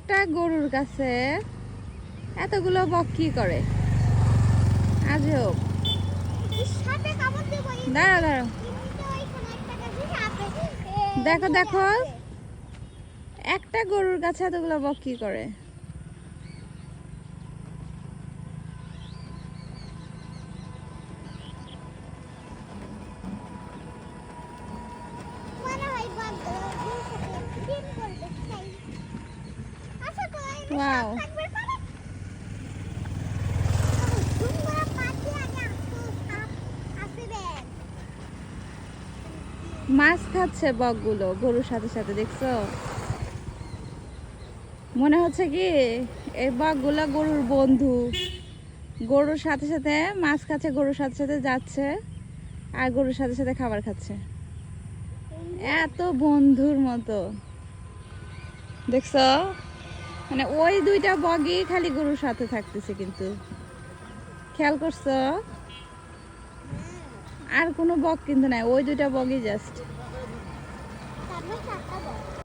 একটা গরুর কাছে এতগুলো বক কি করে? আজব। দাঁড়াও দাঁড়াও, দেখো দেখো, একটা গরুর কাছে এতগুলো বক কি করে? ওয়াও, মাছ খাচ্ছে বকগুলো গরুর সাথে সাথে, দেখছো? মনে হচ্ছে কি এই বকগুলো গরুর বন্ধু, গরুর সাথে সাথে মাছ খাচ্ছে, গরুর সাথে সাথে যাচ্ছে, আর গরুর সাথে সাথে খাবার খাচ্ছে, এত বন্ধুর মতো, দেখছো? মানে ওই দুইটা বগই খালি গরুর সাথে থাকতেছে, কিন্তু খেয়াল করছো? আর কোনো বক কিন্তু নাই, ওই দুইটা বগই জাস্ট।